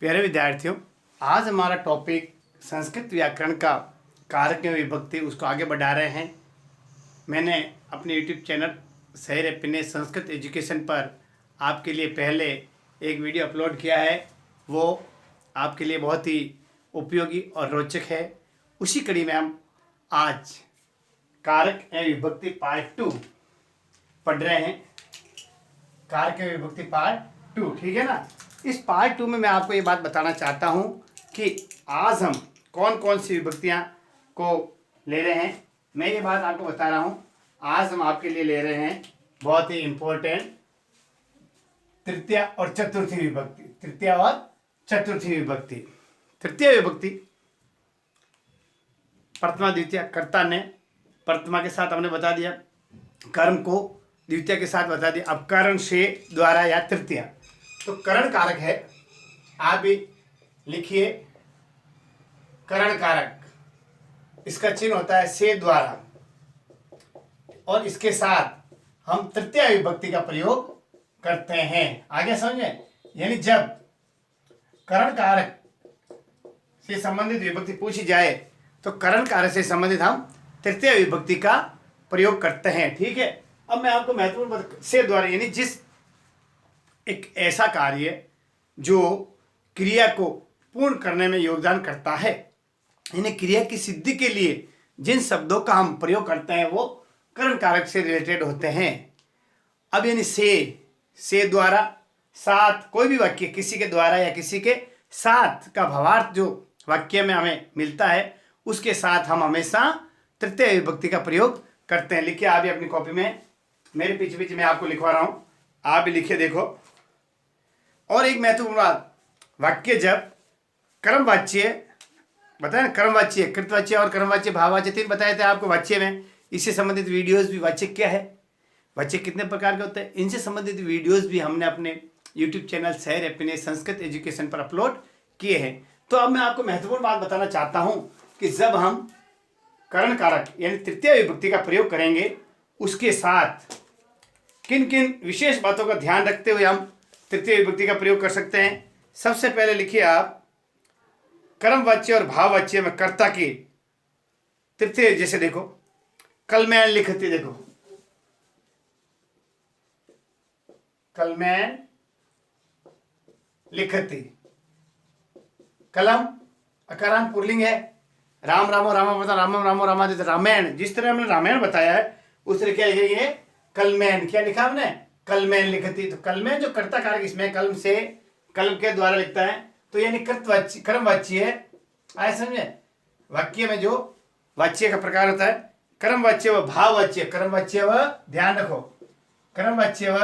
प्यारे विद्यार्थियों, आज हमारा टॉपिक संस्कृत व्याकरण का कारक एवं विभक्ति उसको आगे बढ़ा रहे हैं। मैंने अपने यूट्यूब चैनल सही रैपिने संस्कृत एजुकेशन पर आपके लिए पहले एक वीडियो अपलोड किया है। वो आपके लिए बहुत ही उपयोगी और रोचक है। उसी कड़ी में हम आज कारक एवं विभक्ति पार्ट 2 पढ़ रहे हैं। कारक एवं विभक्ति पार्ट 2, ठीक है ना। इस पार्ट 2 में मैं आपको ये बात बताना चाहता हूँ कि आज हम कौन कौन सी विभक्तियाँ को ले रहे हैं। मैं ये बात आपको बता रहा हूँ, आज हम आपके लिए ले रहे हैं बहुत ही इम्पोर्टेंट तृतीय और चतुर्थी विभक्ति। तृतीय और चतुर्थी विभक्ति। तृतीय विभक्ति प्रथमा द्वितीय, कर्ता ने प्रथमा के साथ हमने बता दिया, कर्म को द्वितीय के साथ बता दिया। अब करण से द्वारा या तृतीय, तो करण कारक है। आप भी लिखिए करण कारक, इसका चिन्ह होता है से द्वारा, और इसके साथ हम तृतीय विभक्ति का प्रयोग करते हैं। आगे समझे, यानी जब करण कारक से संबंधित विभक्ति पूछी जाए तो करण कारक से संबंधित हम तृतीय विभक्ति का प्रयोग करते हैं, ठीक है। अब मैं आपको महत्वपूर्ण से द्वारा, यानी जिस एक ऐसा कार्य जो क्रिया को पूर्ण करने में योगदान करता है, यानी क्रिया की सिद्धि के लिए जिन शब्दों का हम प्रयोग करते हैं वो करण कारक से रिलेटेड होते हैं। अब यानी से द्वारा, साथ, कोई भी वाक्य किसी के द्वारा या किसी के साथ का भावार्थ जो वाक्य में हमें मिलता है उसके साथ हम हमेशा तृतीय विभक्ति का प्रयोग करते हैं। लिखिए आप भी अपनी कॉपी में, मेरे पीछे पीछे मैं आपको लिखवा रहा हूँ, आप भी लिखिए। देखो, और एक महत्वपूर्ण बात, वाक्य जब कर्मवाच्य बताया ना, कर्मवाच्य, कृतवाच्य और कर्मवाच्य, भाववाच्य, तीन बताए थे आपको वाच्य में। इससे संबंधित वीडियोस भी, वाच्य क्या है, वाच्य कितने प्रकार के होते हैं, इनसे संबंधित वीडियोस भी हमने अपने यूट्यूब चैनल सही रैपिने संस्कृत एजुकेशन पर अपलोड किए हैं। तो अब मैं आपको महत्वपूर्ण बात बताना चाहता हूँ कि जब हम करण कारक यानी तृतीय विभक्ति का प्रयोग करेंगे उसके साथ किन किन विशेष बातों का ध्यान रखते हुए हम तृतीय विभक्ति का प्रयोग कर सकते हैं। सबसे पहले लिखिए आप कर्मवाच्य और भाववाच्य में कर्ता की तृतीय, जैसे देखो कलमैन लिखती, देखो कलमैन लिखती, कलम अकारांत पुल्लिंग है, राम रामो रामा बता, रामम रामो रामा देते, रामायण, जिस तरह हमने रामायण बताया है उस तरह क्या लिखेंगे, कलमैन। क्या लिखा हमने, कलमैन लिखती। तो कलमैन जो कर्ता कारक इसमें कलम से, कलम के द्वारा लिखता है, तो यानी कृतवाच्य, कर्मवाच्य है। आए समझे, वाक्य में जो वाच्य का प्रकार होता है कर्मवाच्य व भाववाच्य। कर्मवाच्य व, ध्यान रखो, कर्मवाच्य व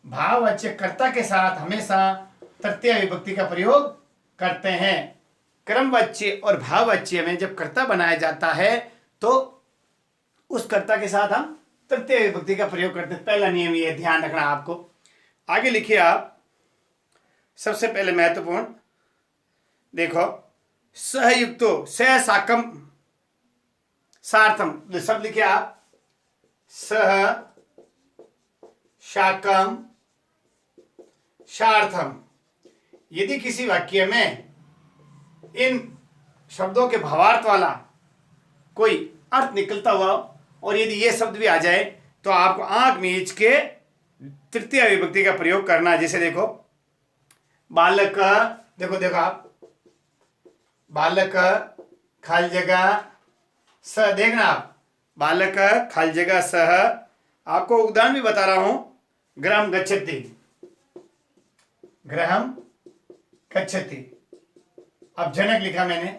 भाववाच्य कर्ता के साथ हमेशा तृतीय विभक्ति का प्रयोग करते हैं। कर्मवाच्य और भाववाच्य में जब कर्ता बनाया जाता है तो उस कर्ता के साथ हम तृतीय विभक्ति का प्रयोग करते हैं। पहला नियम ये ध्यान रखना आपको। आगे लिखिए आप, सबसे पहले महत्वपूर्ण देखो, सहयुक्तो सह साकम सार्थम, शब्द लिखिए आप, सह शाकम सार्थम। यदि किसी वाक्य में इन शब्दों के भावार्थ वाला कोई अर्थ निकलता हुआ और यदि ये शब्द भी आ जाए तो आपको आंख मीच के तृतीय विभक्ति का प्रयोग करना। जैसे देखो बालक, देखो आप, बालक खाली जगह स, देखना आप, बालक खाली जगह सह। आपको उदाहरण भी बता रहा हूं, गृहम गच्छति, गृहम गच्छति। अब जनक लिखा मैंने,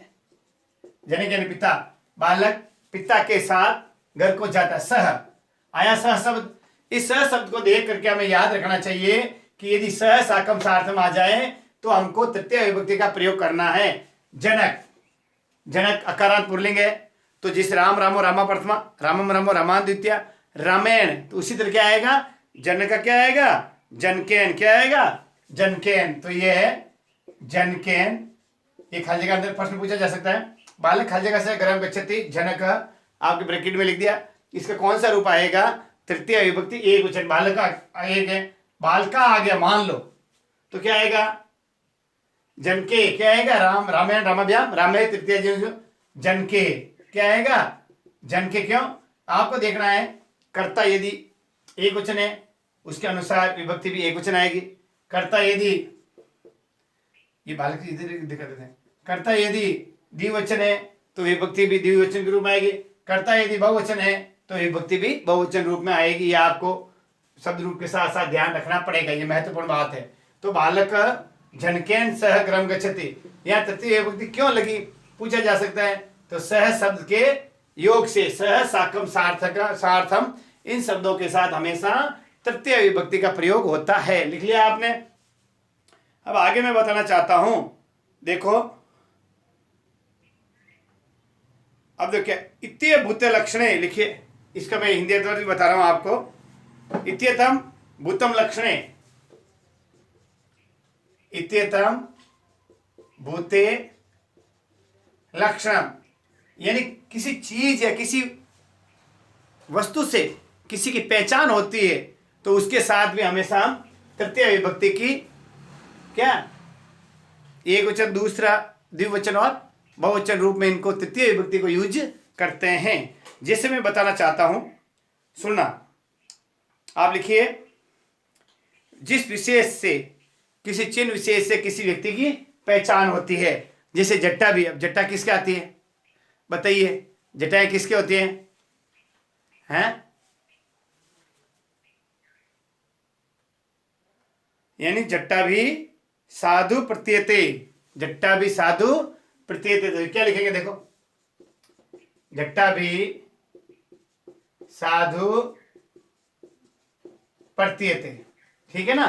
जनक यानी पिता, बालक पिता के साथ घर को जाता, सह आया सह शब्द। इस सह शब्द को देख करके हमें याद रखना चाहिए कि यदि सह साकम सार्थम आ जाए तो हमको तृतीय विभक्ति का प्रयोग करना है। जनक, जनक अकारांत पुल्लिंग है, तो जिस राम रामो रामा प्रथमा, रामम रामो रामान द्वितीय, रामेण, तो उसी तरह क्या आएगा, जन का क्या आएगा, जनकेन, क्या आएगा, जनकेन। तो ये है जनकेन। ये खाली जगह अंदर प्रश्न पूछा जा सकता है, बालक खाली जगह से गृहम गच्छति, जनक आपके ब्रैकेट में लिख दिया। इसका कौन सा रूप आएगा, तृतीय विभक्ति एक वचन, बालक का एक है, बालका आ गया मान लो, तो क्या आएगा, जनके क्या आएगा, राम रामायण रामाभ्याम रामे तृतीय जनके क्या आएगा, जनके। क्यों, आपको देखना है कर्ता यदि एक वचन है उसके अनुसार विभक्ति भी एक वचन आएगी। कर्ता यदि, ये बालक इधर दिखा देते हैं, कर्ता यदि द्विवचन है तो विभक्ति भी द्विवचन के रूप में आएगी। कर्ता यदि बहुवचन है तो विभक्ति भी बहुवचन रूप में आएगी। ये आपको शब्द रूप के साथ साथ ध्यान रखना पड़ेगा, ये महत्वपूर्ण बात है। तो बालक झनकेन सह गृहं गच्छति, यहाँ तृतीय विभक्ति क्यों लगी पूछा जा सकता है। तो सह शब्द के योग से सह साकम सार्थक सार्थम, इन शब्दों के साथ हमेशा तृतीय विभक्ति का प्रयोग होता है। लिख लिया आपने। अब आगे मैं बताना चाहता हूं, देखो अब देखिए इत्य भूत लक्षणे, लिखिए इसका मैं हिंदी अर्थ भी बता रहा हूं आपको। इत्यतम भूतम लक्षणे, इत्यतम भूते लक्षणम, यानी किसी चीज या किसी वस्तु से किसी की पहचान होती है तो उसके साथ भी हमेशा हम तृतीय विभक्ति की क्या एक वचन, दूसरा द्विवचन और बहुवचन रूप में इनको तृतीय विभक्ति को यूज करते हैं। जैसे मैं बताना चाहता हूं, सुनना आप। लिखिए जिस विशेष से, किसी चिन्ह विशेष से किसी व्यक्ति की पहचान होती है। जैसे जट्टा भी, अब जट्टा किसके आती है बताइए, जटाएं किसके होती हैं? यानी जट्टा भी साधु प्रतीयते, जट्टा भी साधु प्रतीयते। तो क्या लिखेंगे देखो, जट्टा भी साधु प्रतीयते, ठीक है ना।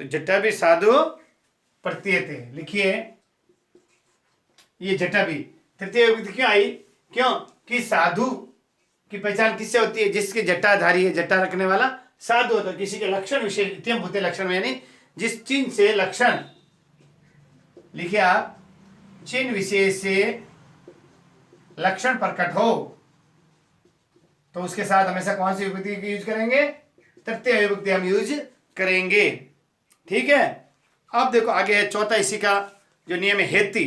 तो जट्टा भी साधु प्रतीयते लिखिए। ये जट्टा भी तृतीय विभक्ति क्यों आई, क्यों कि साधु की पहचान किससे होती है, जिसके जटाधारी है, जटा रखने वाला साधु होता है। किसी के लक्षण विशेष इत्यम भूते लक्षण में, यानी जिस चिन्ह से लक्षण, लिखिए आप, चिन्ह विशेष से लक्षण प्रकट हो तो उसके साथ हमेशा कौन सी विभक्ति यूज करेंगे, तृतीय विभक्ति हम यूज करेंगे, ठीक है। अब देखो आगे है चौथा, इसी का जो नियम है हेती,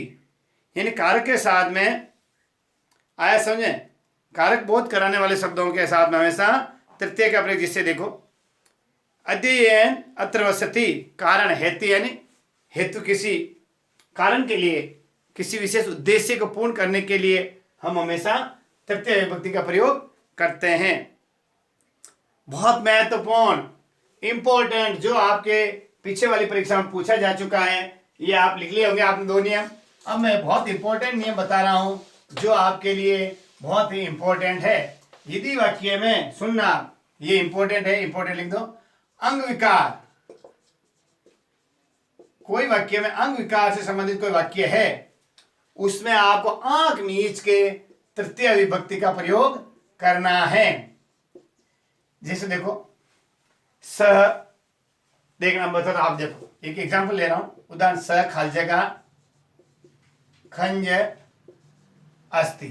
यानी कारक के साथ में आया, समझे, कारक बोध कराने वाले शब्दों के साथ में हमेशा तृतीय का प्रयोग। जिससे देखो अध्ययन अत्र वसति, कारण हेतु, यानी हेतु किसी कारण के लिए, किसी विशेष उद्देश्य को पूर्ण करने के लिए हम हमेशा तृतीय विभक्ति का प्रयोग करते हैं। बहुत महत्वपूर्ण इंपॉर्टेंट, जो आपके पीछे वाली परीक्षा में पूछा जा चुका है, ये आप लिख लिए होंगे आपने दो नियम। अब मैं बहुत इंपॉर्टेंट नियम बता रहा हूं जो आपके लिए बहुत ही इंपॉर्टेंट है। यदि वाक्य में, सुनना, ये इंपॉर्टेंट है, इंपॉर्टेंट लिख दो। अंग विकार, कोई वाक्य में अंग विकार से संबंधित कोई वाक्य है, उसमें आपको आंख मीच के तृतीय विभक्ति का प्रयोग करना है। जैसे देखो स, देखना बता, आप देखो एक एग्जांपल ले रहा हूं, उदाहरण स खाल जगह खंज अस्ति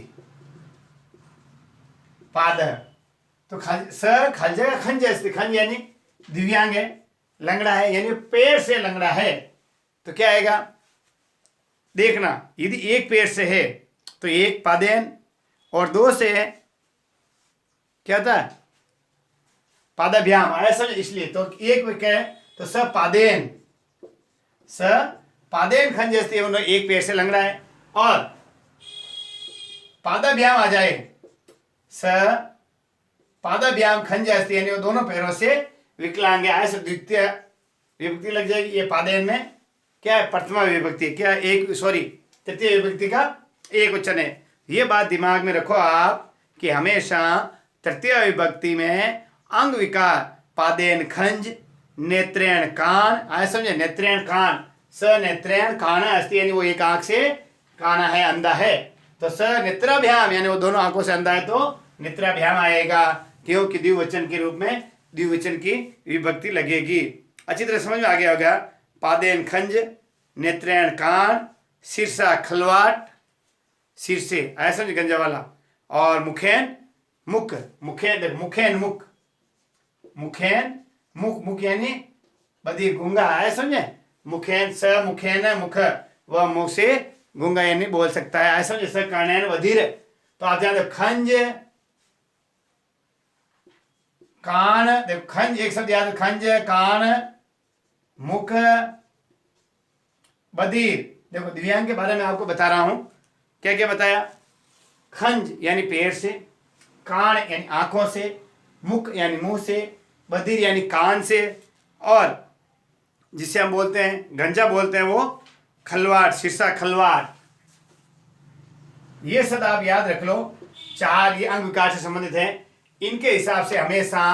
पाद, तो स खाल जगह खंज अस्ति, खंज यानी दिव्यांग है, लंगड़ा है, यानी पैर से लंगड़ा है। तो क्या आएगा देखना, यदि एक पैर से है तो एक पादेन, और दो से है क्या होता है पादाभ्याम, ऐसा इसलिए तो एक में क्या है, तो स पादेन, स पादेन खंजस्ती, एक पैर से लंगड़ा है, और पादाभ्याम आ जाए, स पादाभ्याम खंजस्ती, यानी वो दोनों पैरों से विकलांग है, ऐसे द्वितीय विभक्ति लग जाएगी। ये पादेन में क्या है, प्रथमा विभक्ति, क्या एक, सॉरी, तृतीय विभक्ति का एक वचन है। ये बात दिमाग में रखो आप कि हमेशा तृतीय विभक्ति में अंग विकार, पादेन खंज, नेत्रेण कान, आए समझे, नेत्रेण कान, स नेत्रेण कान अस्ति, यानी वो एक आंख से काना है, अंधा है, तो स नेत्राभ्याम, यानी वो दोनों आंखों से अंधा है, तो नेत्राभ्याम आएगा, क्योंकि द्विवचन के रूप में द्विवचन की विभक्ति लगेगी। अच्छी तरह समझ में आ गया होगा। पादेन खंज, नेत्रेण कान, शीर्षा खलवाट, शीर्षे ऐसा समझ गंजा वाला, और मुखेन मुख, मुखेन मुखेन मुख, मुखेन मुख, मुख यानी बदी गूंगा है, समझे, मुखेन स मुखेन मुख, वह मुंह से गूंगा यानी बोल सकता है। ऐसा जैसे कर्णेन बधिर, तो आप ध्यान दो खंज कान, देखो खंज एक शब्द याद, खंज कान मुख बधिर। देखो दिव्यांग के बारे में आपको बता रहा हूं, क्या क्या बताया। खंज यानी पैर से, कान यानी आंखों से, मुख यानी मुंह से, बधिर यानी कान से, और जिसे हम बोलते हैं गंजा बोलते हैं वो खलवाड़, शीर्षा खलवाड़। ये शब्द आप याद रख लो, चार ये अंग विकार से संबंधित हैं। इनके हिसाब से हमेशा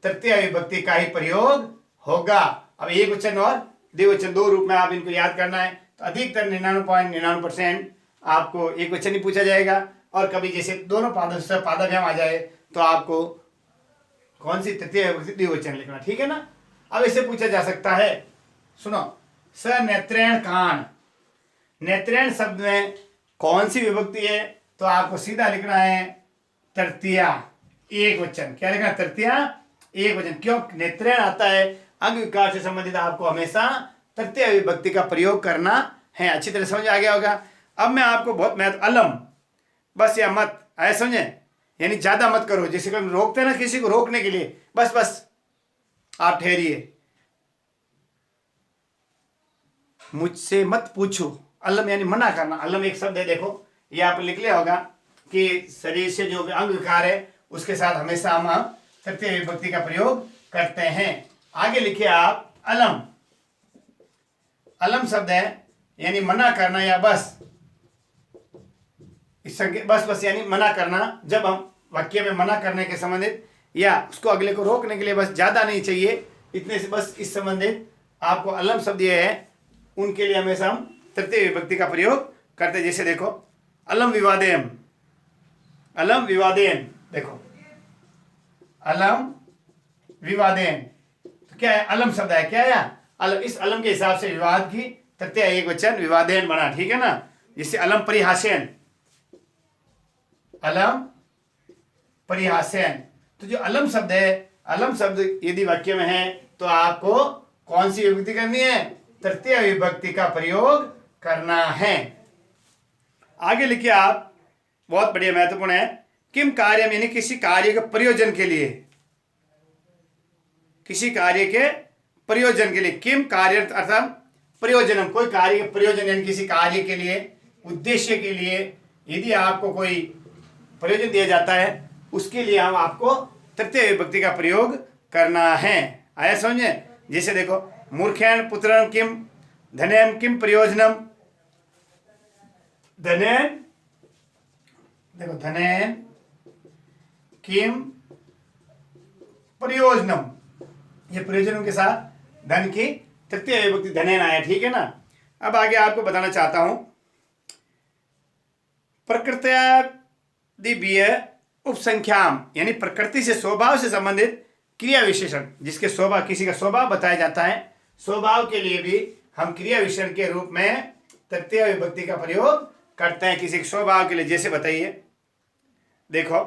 तृतीय विभक्ति का ही प्रयोग होगा। अब एक वचन और द्विवचन दो रूप में आप इनको याद करना है। तो अधिकतर 99.99% आपको एक वचन ही पूछा जाएगा, और कभी जैसे दोनों पादों से पादाभ्याम आ जाए तो आपको कौन सी तृतीय विभक्ति द्विवचन लिखना, ठीक है ना। अब इसे पूछा जा सकता है, सुनो, स नेत्रेण कान, नेत्रेण शब्द में कौन सी विभक्ति है, तो आपको सीधा लिखना है तृतीया एक वचन। क्या लिखना, तृतीया एक वचन। क्यों, नेत्रेण आता है अंग विकार से संबंधित, आपको हमेशा तृतीय विभक्ति का प्रयोग करना है। अच्छी तरह समझ आ गया होगा। अब मैं आपको बहुत महत्व, अलम बस या मत, ऐसा समझे, यानी ज्यादा मत करो। जैसे कोई रोकते हैं ना किसी को, रोकने के लिए बस बस आप ठहरिए, मुझसे मत पूछो। अलम यानी मना करना। अलम एक शब्द है, देखो ये आप लिख लिया होगा कि शरीर से जो अंग विकार है उसके साथ हमेशा हम तृतीय विभक्ति का प्रयोग करते हैं। आगे लिखिए आप अलम। अलम शब्द है यानी मना करना या बस, इस संकेत बस बस यानी मना करना। जब हम वाक्य में मना करने के संबंधित या उसको अगले को रोकने के लिए बस, ज्यादा नहीं चाहिए, इतने से बस इस संबंधित आपको अलम शब्द ये है, उनके लिए हमेशा हम तृतीय विभक्ति का प्रयोग करते हैं। जैसे देखो अलम विवादेम, अलम विवादेन, देखो अलम विवादेन, तो क्या है, अलम शब्द है, क्या है अलम। इस अलम के हिसाब से विवाद की तृतीय एक वचन विवादेन बना, ठीक है ना। जिससे अलम परिहासेन, अलम परिहासेन। तो जो अलम शब्द है, अलम शब्द यदि वाक्य में है तो आपको कौन सी विभक्ति करनी है, तृतीय विभक्ति का प्रयोग करना है। आगे लिखिए आप, बहुत बढ़िया महत्वपूर्ण है, किम कार्य यानी किसी कार्य के प्रयोजन के लिए, किसी कार्य के प्रयोजन के लिए, किम कार्य अर्थात प्रयोजनम, कोई कार्य के प्रयोजन यानी किसी कार्य के लिए, उद्देश्य के लिए यदि आपको कोई प्रयोजन दिया जाता है उसके लिए हम आपको तृतीय विभक्ति का प्रयोग करना है। आया समझे। जैसे देखो मूर्खेण पुत्रन किम धनेम किम प्रयोजनम, धनेन, देखो धनेन किम प्रयोजनम, ये प्रयोजनम के साथ धन की तृतीय विभक्ति धनेन आया, ठीक है ना। अब आगे आपको बताना चाहता हूं, प्रकृत्यादिव्य उपसंख्याम यानी प्रकृति से स्वभाव से संबंधित क्रिया विशेषण, जिसके स्वभाव, किसी का स्वभाव बताया जाता है, स्वभाव के लिए भी हम क्रिया विशेषण के रूप में तृतीय विभक्ति का प्रयोग करते हैं किसी के स्वभाव के लिए। जैसे बताइए, देखो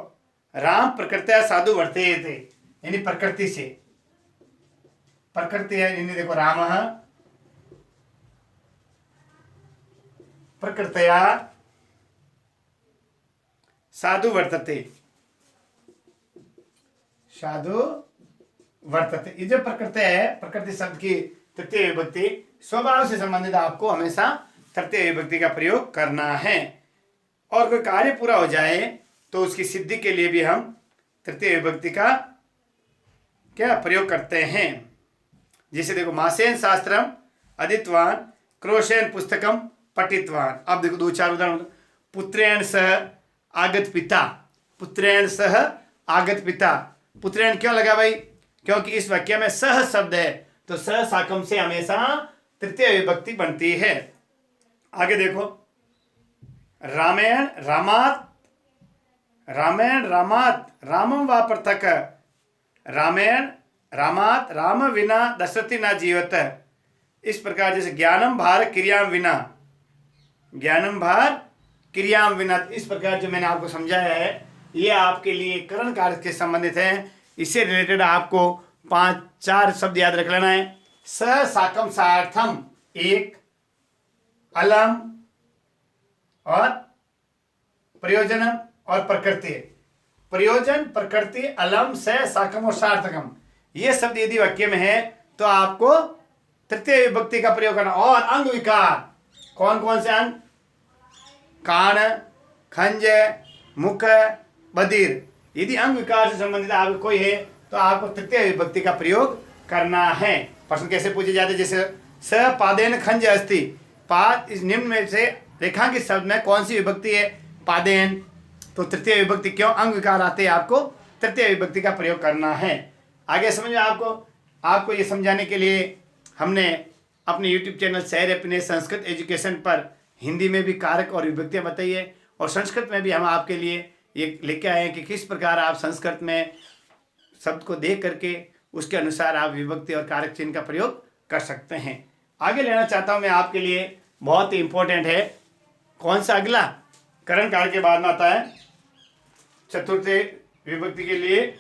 राम प्रकृत्या साधु वर्तेते थे, यानी प्रकृति से, प्रकृति है यानी देखो राम प्रकृत्या साधु वर्तते, साधु वर्तते, ये जो प्रकृति है, प्रकृति शब्द की तृतीय विभक्ति स्वभाव से संबंधित आपको हमेशा तृतीय विभक्ति का प्रयोग करना है। और कोई कार्य पूरा हो जाए तो उसकी सिद्धि के लिए भी हम तृतीय विभक्ति का क्या प्रयोग करते हैं। जैसे देखो मासेन शास्त्रम अधीतवान क्रोशेन पुस्तकम पठितवान। अब देखो दो चार उदाहरण, पुत्रेण सह आगत पिता, पुत्रेण सह आगत पिता, पुत्रेण क्यों लगा भाई, क्योंकि इस वाक्य में सह शब्द है, तो सह साकम से हमेशा तृतीय विभक्ति बनती है। आगे देखो रामेण रामात, रामेण रामात रामम वा पृथक, रामेण रामात राम विना दशरथी ना जीवत। इस प्रकार जैसे ज्ञानम भार क्रियाम विना, ज्ञानम भार क्रियाम विना, इस प्रकार जो मैंने आपको समझाया है ये आपके लिए करण कार्य के संबंधित है। इससे रिलेटेड आपको 5-4 शब्द याद रख लेना है। स साकम सार्थम, एक, अलम और प्रयोजनम और प्रकृति। प्रयोजन, प्रकृति, अलम से साकम और सार्थकम, ये शब्द यदि वाक्य में है तो आपको तृतीय विभक्ति का प्रयोग करना। और अंग विकार, कौन कौन से अंग? कान, खंज, मुख, बधिर। यदि अंग विकार से संबंधित आपको कोई है तो आपको तृतीय विभक्ति का प्रयोग करना है। प्रश्न कैसे पूछे जाते हैं? जैसे स पादेन खंज अस्ति, पाद इस निम्न में से रेखांकित शब्द में कौन सी विभक्ति है? पादेन। तो तृतीय विभक्ति, क्यों? अंग विकार आते हैं, आपको तृतीय विभक्ति का प्रयोग करना है। आगे समझ में आपको ये समझाने के लिए हमने अपने YouTube चैनल सैर अपने संस्कृत एजुकेशन पर हिंदी में भी कारक और विभक्तियाँ बताई है, और संस्कृत में भी हम आपके लिए ये लेके आए हैं कि किस प्रकार आप संस्कृत में शब्द को देख करके उसके अनुसार आप विभक्ति और कारक चिन्ह का प्रयोग कर सकते हैं। आगे लेना चाहता हूँ मैं आपके लिए, बहुत ही इंपॉर्टेंट है। कौन सा? अगला करण काल के बाद में आता है चतुर्थ विभक्ति के लिए।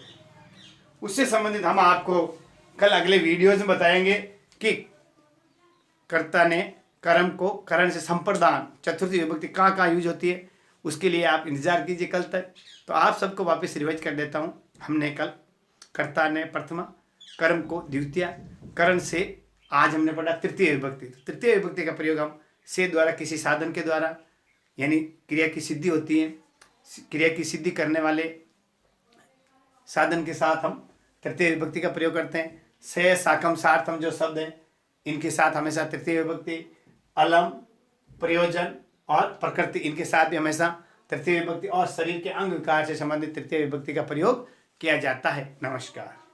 उससे संबंधित हम आपको कल अगले वीडियोज में बताएंगे कि कर्ता ने कर्म को करण से संप्रदान, चतुर्थी विभक्ति कहाँ यूज होती है, उसके लिए आप इंतजार कीजिए कल तक। तो आप सबको वापस रिवाइज कर देता हूँ। हमने कल कर्ता ने प्रथमा, कर्म को द्वितीय, करण से आज हमने पढ़ा तृतीय विभक्ति। तो तृतीय विभक्ति का प्रयोग हम से द्वारा किसी साधन के द्वारा, यानी क्रिया की सिद्धि होती है, क्रिया की सिद्धि करने वाले साधन के साथ हम तृतीय विभक्ति का प्रयोग करते हैं। से, साकम, सार्थम जो शब्द हैं इनके साथ हमेशा तृतीय विभक्ति, अलम, प्रयोजन और प्रकृति इनके साथ भी हमेशा तृतीय विभक्ति और शरीर के अंग विकार से संबंधित तृतीय विभक्ति का प्रयोग किया जाता है। नमस्कार।